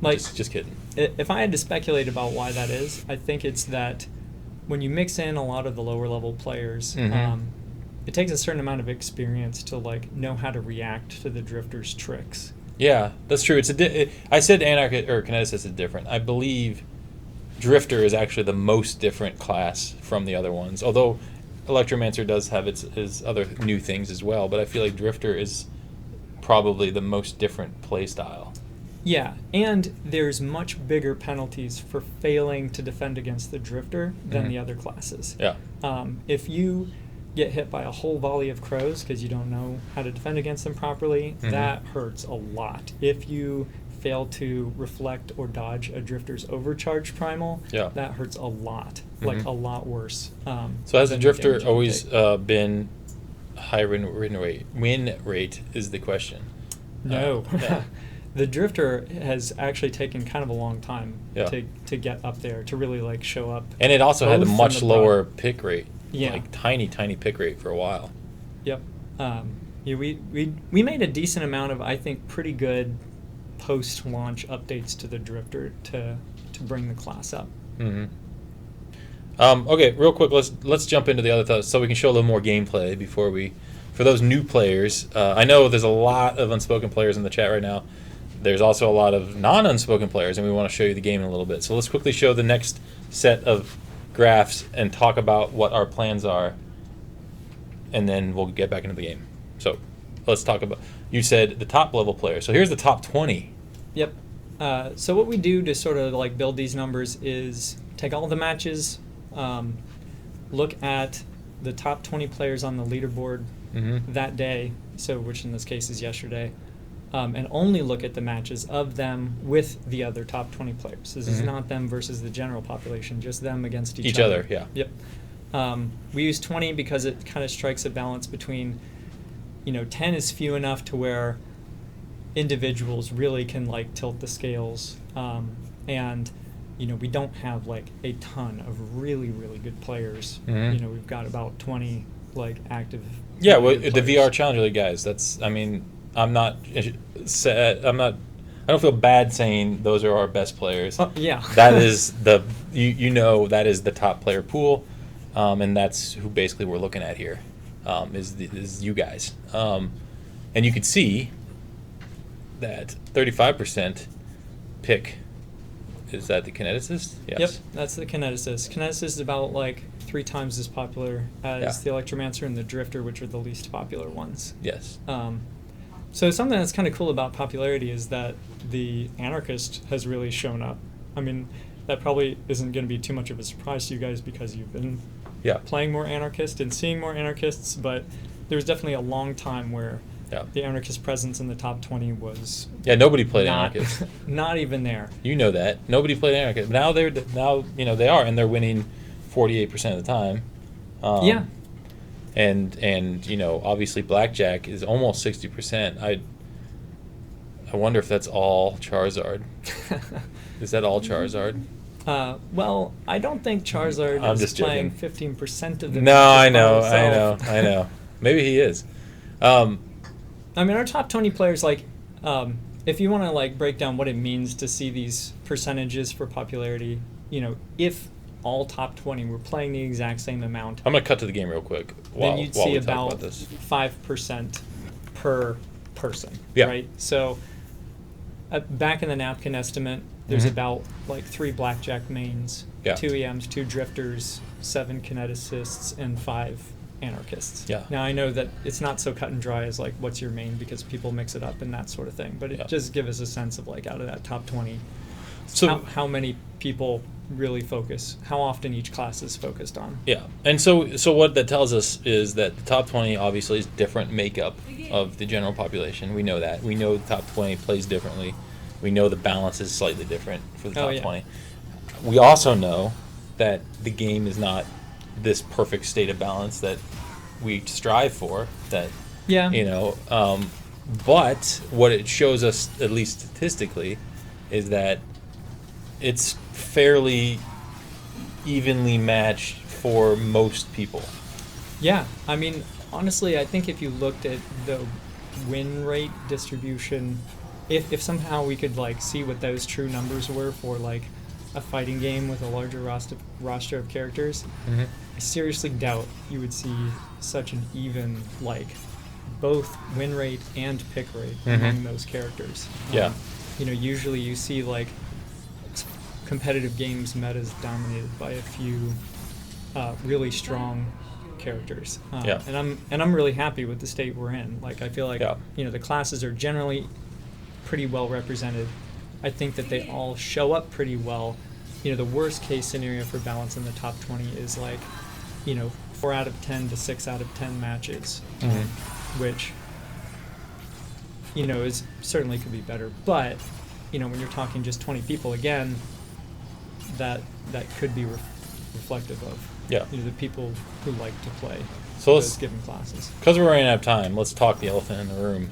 Like, just kidding. If I had to speculate about why that is, I think it's that when you mix in a lot of the lower level players, it takes a certain amount of experience to like know how to react to the Drifter's tricks. Yeah, that's true. I said Anarchist or Kineticist is different. I believe Drifter is actually the most different class from the other ones. Although Electromancer does have his other new things as well, but I feel like Drifter is probably the most different play style. Yeah, and there's much bigger penalties for failing to defend against the drifter than the other classes. Yeah. If you get hit by a whole volley of crows because you don't know how to defend against them properly, that hurts a lot. If you fail to reflect or dodge a drifter's overcharge primal, that hurts a lot, like a lot worse. So has the than drifter damage you always take. been high win rate? Win rate is the question. No. Yeah. The drifter has actually taken kind of a long time Yeah. to get up there, to really like show up. And it also had a both from much the lower pick rate. Yeah. Like tiny pick rate for a while. Yep. Yeah, we made a decent amount of, I think, pretty good post-launch updates to the drifter to bring the class up. Okay, real quick, let's jump into the other thoughts so we can show a little more gameplay before we. For those new players, I know there's a lot of Unspoken players in the chat right now. There's also a lot of non-Unspoken players, and we want to show you the game in a little bit. So let's quickly show the next set of graphs and talk about what our plans are, and then we'll get back into the game. So let's talk about, you said the top level players. So here's the top 20. Yep. So what we do to sort of like build these numbers is take all the matches, look at the top 20 players on the leaderboard that day, so which in this case is yesterday, and only look at the matches of them with the other top 20 players. This is not them versus the general population, just them against each other. Yeah. Yep. We use 20 because it kind of strikes a balance between, 10 is few enough to where individuals really can like tilt the scales, and we don't have like a ton of really good players. We've got about 20 like active. Yeah, well, players. the VR Challenger League guys. I don't feel bad saying those are our best players. Yeah. That is that is the top player pool, and that's who basically we're looking at here, is you guys, and you can see that 35% pick. Is that the kineticist? Yes. Yep, that's the kineticist. Kineticist is about like 3 times as popular as the electromancer and the drifter, which are the least popular ones. Yes. So something that's kind of cool about popularity is that the anarchist has really shown up. I mean, that probably isn't going to be too much of a surprise to you guys because you've been playing more anarchist and seeing more anarchists, but there was definitely a long time where the anarchist presence in the top 20 was nobody played anarchist. Not even there. You know that. Nobody played anarchist. Now they are, and they're winning 48% of the time. And obviously blackjack is almost 60%. I wonder if that's all Charizard. Is that all Charizard? Well, I don't think Charizard I'm is just playing joking. 15% of the. No, I matches by himself. know. Maybe he is. I mean, our top 20 players, like, if you want to like break down what it means to see these percentages for popularity, if all top 20 were playing the exact same amount, I'm gonna cut to the game real quick. Then you'd see we about talk about this. 5% per person, Yeah. right? So back in the napkin estimate, there's about like 3 blackjack mains, 2 EMs, 2 drifters, 7 kineticists, and 5 anarchists. Yeah. Now I know that it's not so cut and dry as like what's your main because people mix it up and that sort of thing, but it just gives us a sense of like out of that top 20, so how many people really focus, how often each class is focused on. Yeah, and so what that tells us is that the top 20 obviously is different makeup of the general population. We know that. We know the top 20 plays differently. We know the balance is slightly different for the top 20. We also know that the game is not this perfect state of balance that we strive for. That but what it shows us, at least statistically, is that it's fairly evenly matched for most people. Yeah, I mean, honestly, I think if you looked at the win rate distribution, if somehow we could like see what those true numbers were for like a fighting game with a larger roster of characters, I seriously doubt you would see such an even like both win rate and pick rate among those characters. Usually you see like competitive games metas dominated by a few really strong characters, and I'm really happy with the state we're in. Like I feel like the classes are generally pretty well represented. I think that they all show up pretty well. The worst case scenario for balance in the top 20 is 4 out of 10 to 6 out of 10 matches, which is certainly could be better. But when you're talking just 20 people again, that could be reflective of the people who like to play those given classes. Because we're running out of time, let's talk the elephant in the room.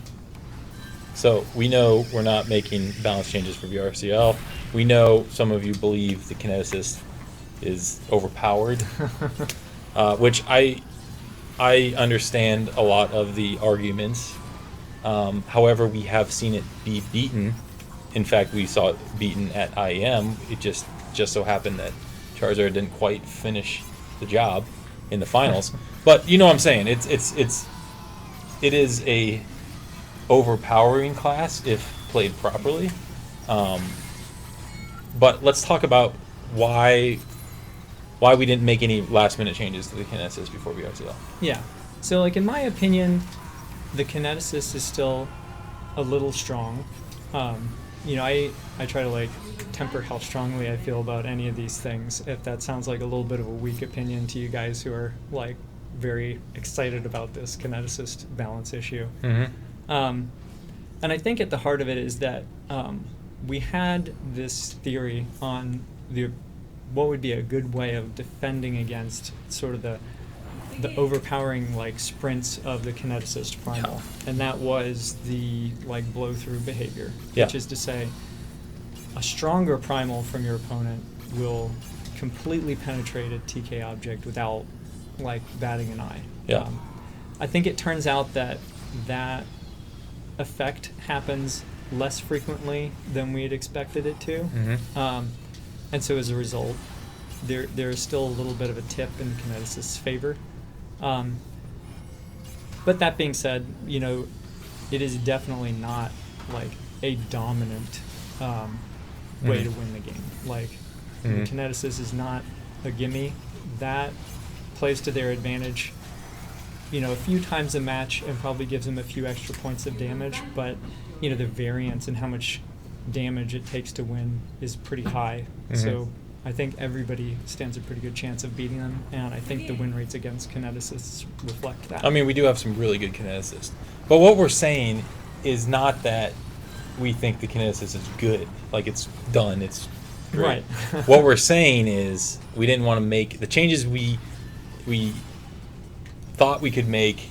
So we know we're not making balance changes for VRCL. We know some of you believe the kineticist is overpowered, which I understand a lot of the arguments. However, we have seen it be beaten. In fact, we saw it beaten at IEM. It just so happened that Charizard didn't quite finish the job in the finals. But you know what I'm saying. It is a overpowering class if played properly. But let's talk about why we didn't make any last minute changes to the kineticist before VRCL. Yeah. So in my opinion, the kineticist is still a little strong. I try to temper how strongly I feel about any of these things. If that sounds like a little bit of a weak opinion to you guys who are very excited about this kineticist balance issue. And I think at the heart of it is that we had this theory on what would be a good way of defending against sort of the overpowering sprints of the kineticist primal, and that was the blow through behavior, which is to say a stronger primal from your opponent will completely penetrate a TK object without batting an eye. I think it turns out that effect happens less frequently than we had expected it to. And so as a result, there is still a little bit of a tip in the kineticist's favor. But that being said, it is definitely not a dominant way to win the game. The kineticist is not a gimme. That plays to their advantage a few times a match and probably gives them a few extra points of damage, but the variance in how much damage it takes to win is pretty high. So I think everybody stands a pretty good chance of beating them, and I think the win rates against kineticists reflect that. I mean, we do have some really good kineticists. But what we're saying is not that we think the kineticist is good. It's done, it's great. Right. What we're saying is we didn't want to make the changes we thought we could make.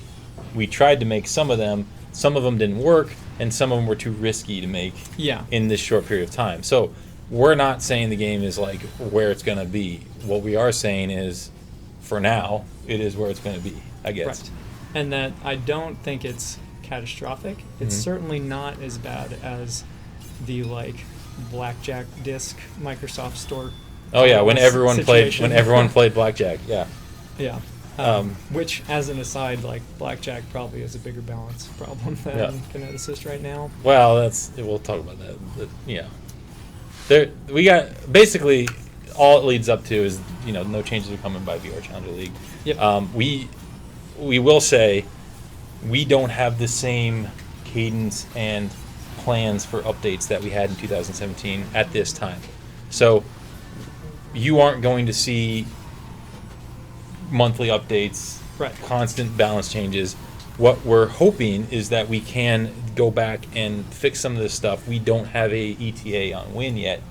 We tried to make some of them didn't work, and some of them were too risky to make in this short period of time. So we're not saying the game is where it's going to be. What we are saying is, for now, it is where it's going to be, I guess. Right. And that I don't think it's catastrophic. It's certainly not as bad as the blackjack disc Microsoft Store. Oh yeah, when everyone played blackjack. Yeah. Yeah. Which, as an aside, blackjack probably is a bigger balance problem than kineticist right now. Well, we'll talk about that. But, we got basically all it leads up to is no changes are coming by VR Challenger League. Yep. We will say we don't have the same cadence and plans for updates that we had in 2017 at this time. So you aren't going to see monthly updates, constant balance changes. What we're hoping is that we can go back and fix some of this stuff. We don't have a ETA on when yet.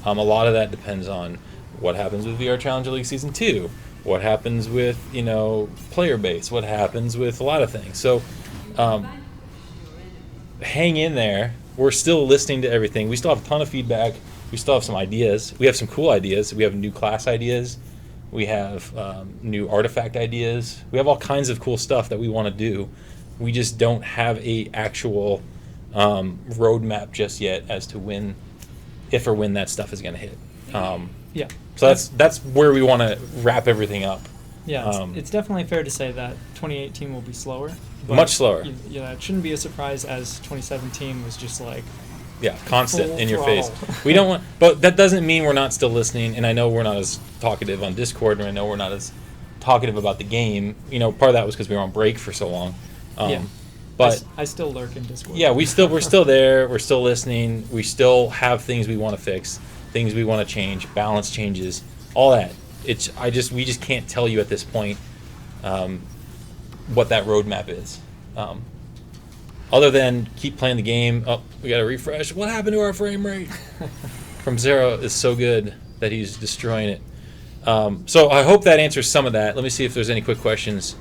A lot of that depends on what happens with VR Challenger League Season 2, what happens with, player base, what happens with a lot of things. So hang in there. We're still listening to everything. We still have a ton of feedback. We still have some ideas. We have some cool ideas. We have new class ideas. We have new artifact ideas. We have all kinds of cool stuff that we want to do. We just don't have a actual roadmap just yet as to if or when that stuff is going to hit. So that's where we want to wrap everything up. Yeah, it's definitely fair to say that 2018 will be slower. Much slower. It shouldn't be a surprise, as 2017 was just constant in your face. We don't want, but that doesn't mean we're not still listening. And I know we're not as talkative on Discord, and I know we're not as talkative about the game. Part of that was because we were on break for so long. But I still lurk in Discord. yeah, we're still there. We're still listening. We still have things we want to fix, things we want to change, balance changes, all that. We just can't tell you at this point what that roadmap is. Other than keep playing the game. Oh, we got to refresh. What happened to our frame rate? From Zero is so good that he's destroying it. So I hope that answers some of that. Let me see if there's any quick questions.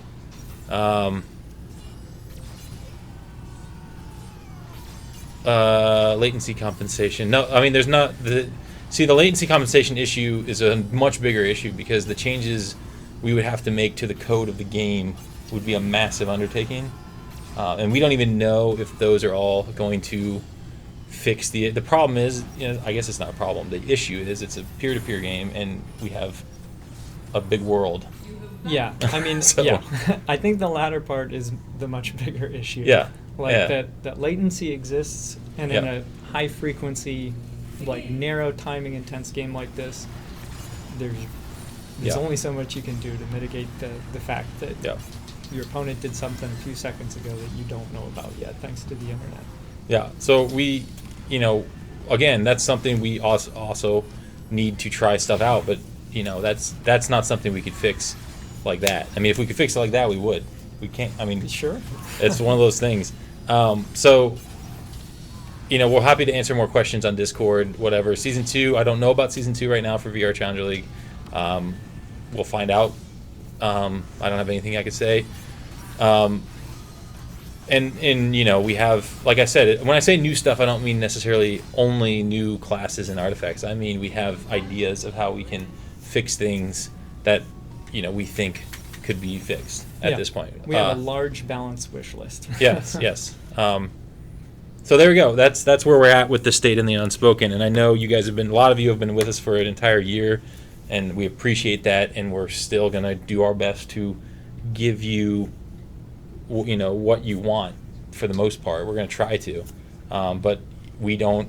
Latency compensation. No, I mean there's not the latency compensation issue is a much bigger issue because the changes we would have to make to the code of the game would be a massive undertaking, and we don't even know if those are all going to fix the problem is, I guess it's not a problem. The issue is it's a peer-to-peer game and we have a big world. Yeah, I mean, So- yeah. I think the latter part is the much bigger issue. Yeah. Like yeah. that latency exists, and in Yeah. a high frequency, like narrow timing intense game like this, there's Yeah. only so much you can do to mitigate the fact that Yeah. your opponent did something a few seconds ago that you don't know about yet, thanks to the internet. Yeah. So we, again, that's something we also need to try stuff out, but that's not something we could fix like that. I mean, if we could fix it like that, we would. We can't. I mean, Sure. it's one of those things. So, we're happy to answer more questions on Discord, whatever. Season 2, I don't know about Season 2 right now for VR Challenger League. We'll find out. I don't have anything I could say. And we have, like I said, when I say new stuff, I don't mean necessarily only new classes and artifacts. I mean we have ideas of how we can fix things that, we think could be fixed at this point. We have a large balanced wish list. Yes. So there we go. That's where we're at with the state and the unspoken. And I know you guys a lot of you have been with us for an entire year, and we appreciate that. And we're still gonna do our best to give you, what you want for the most part. We're gonna try to, but we don't.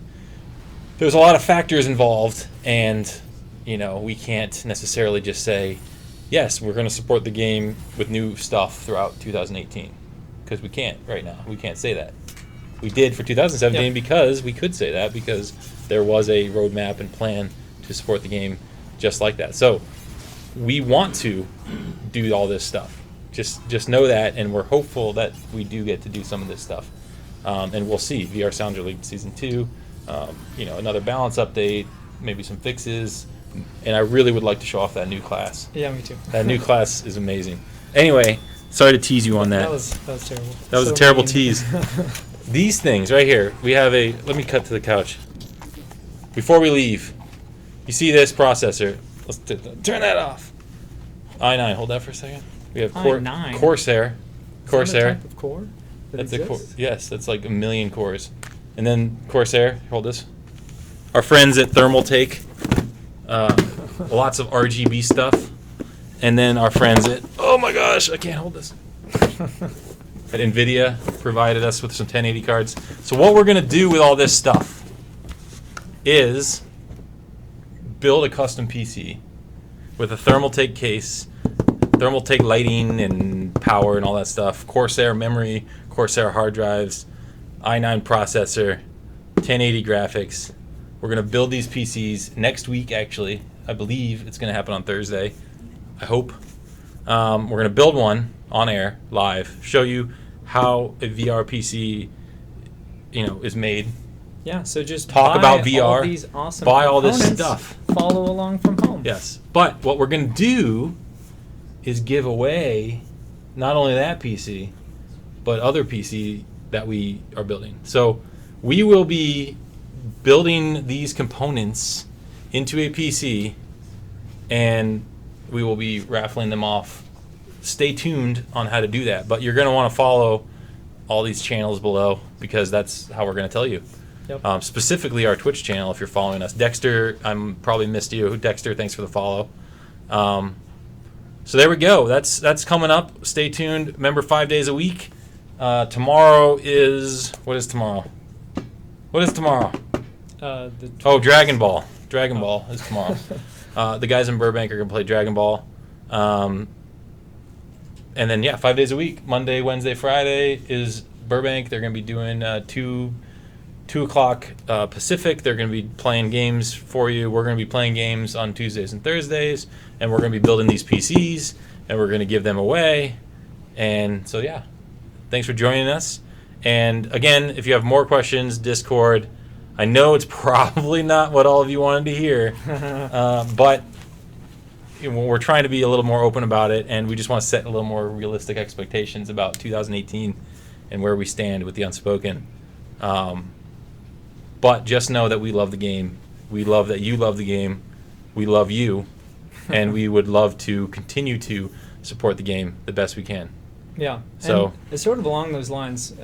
There's a lot of factors involved, and we can't necessarily just say, yes, we're going to support the game with new stuff throughout 2018, because we can't right now. We can't say that. We did for 2017 because we could say that because there was a roadmap and plan to support the game just like that. So we want to do all this stuff. Just know that, and we're hopeful that we do get to do some of this stuff. And we'll see. VR Challenger League Season 2, another balance update, maybe some fixes. And I really would like to show off that new class. Yeah, me too. That new class is amazing. Anyway, sorry to tease you on that. That was terrible. That was So a terrible mean. tease. These things right here, we have let me cut to the couch. Before we leave, you see this processor. Let's turn that off. i9, hold that for a second. We have i9? Corsair. Is that a Corsair. type of core that That's exists? yes, that's like 1 million cores. And then Corsair, hold this. Our friends at Thermaltake. Lots of RGB stuff, and then our friends at oh my gosh, I can't hold this. At NVIDIA provided us with some 1080 cards. So what we're gonna do with all this stuff is build a custom PC with a Thermaltake case, Thermaltake lighting and power and all that stuff, Corsair memory, Corsair hard drives, i9 processor, 1080 graphics. We're going to build these PCs next week, actually. I believe it's going to happen on Thursday. I hope. We're going to build one on air, live, show you how a VR PC, is made. Yeah, so just Talk buy about VR, all these awesome buy all this components, stuff. Follow along from home. Yes. But what we're going to do is give away not only that PC, but other PC that we are building. So we will be building these components into a PC, and we will be raffling them off. Stay tuned on how to do that, but you're going to want to follow all these channels below because that's how we're going to tell you. Yep. Specifically our Twitch channel if you're following us. Dexter, I'm probably missed you. Dexter, thanks for the follow. So there we go. That's coming up. Stay tuned. Remember, 5 days a week. Tomorrow is what is tomorrow? What is tomorrow? Dragon Ball. Dragon Ball is tomorrow. The guys in Burbank are gonna play Dragon Ball. And then 5 days a week. Monday, Wednesday, Friday is Burbank. They're going to be doing 2 o'clock Pacific. They're going to be playing games for you. We're going to be playing games on Tuesdays and Thursdays, and we're going to be building these PCs, and we're going to give them away. And so, yeah, thanks for joining us. And again, if you have more questions, Discord. I know it's probably not what all of you wanted to hear, but we're trying to be a little more open about it, and we just want to set a little more realistic expectations about 2018 and where we stand with the Unspoken. But just know that we love the game. We love that you love the game. We love you, and we would love to continue to support the game the best we can. Yeah. So and it's sort of along those lines.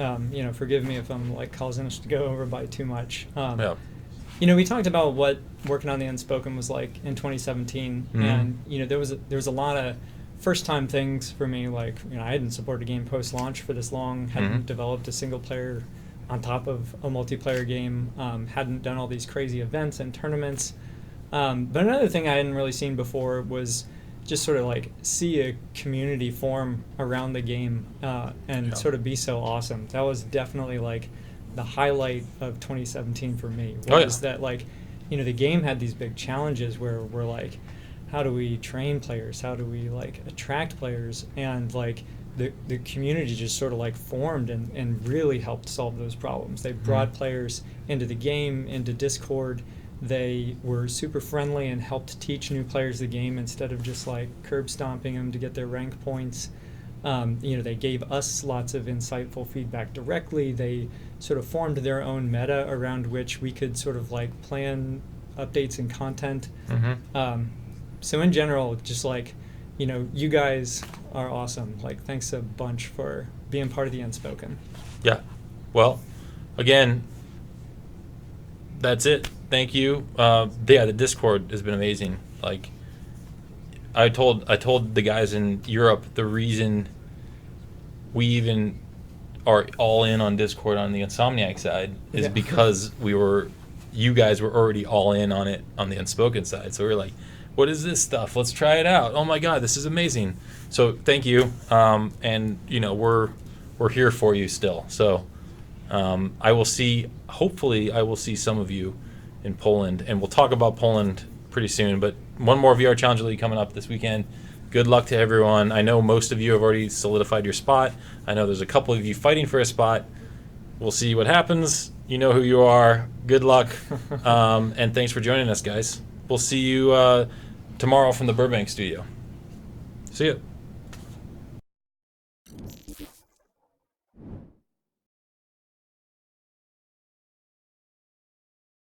Forgive me if I'm like causing us to go over by too much. Yeah. We talked about what working on the Unspoken was like in 2017, and there was a lot of first-time things for me. Like I hadn't supported a game post-launch for this long, hadn't developed a single player on top of a multiplayer game, hadn't done all these crazy events and tournaments. But another thing I hadn't really seen before was just sort of like see a community form around the game and sort of be so awesome. That was definitely like the highlight of 2017 for me. Was that like, the game had these big challenges where we're like, how do we train players? How do we like attract players? And like the community just sort of like formed and really helped solve those problems. They brought players into the game, into Discord. They were super friendly and helped teach new players the game instead of just like curb stomping them to get their rank points. They gave us lots of insightful feedback directly. They sort of formed their own meta around which we could sort of like plan updates and content. So in general, just like, you guys are awesome. Like, thanks a bunch for being part of the Unspoken. Yeah. Well, again, that's it. Thank you. The Discord has been amazing. Like, I told the guys in Europe the reason we even are all in on Discord on the Insomniac side is because you guys were already all in on it on the Unspoken side. So we were like, what is this stuff? Let's try it out. Oh my God, this is amazing. So thank you. And we're here for you still. So hopefully I will see some of you in Poland, and we'll talk about Poland pretty soon. But one more VR Challenger League coming up this weekend. Good luck to everyone. I know most of you have already solidified your spot. I know there's a couple of you fighting for a spot. We'll see what happens. You know who you are. Good luck. And thanks for joining us, guys. We'll see you tomorrow from the Burbank studio. See ya.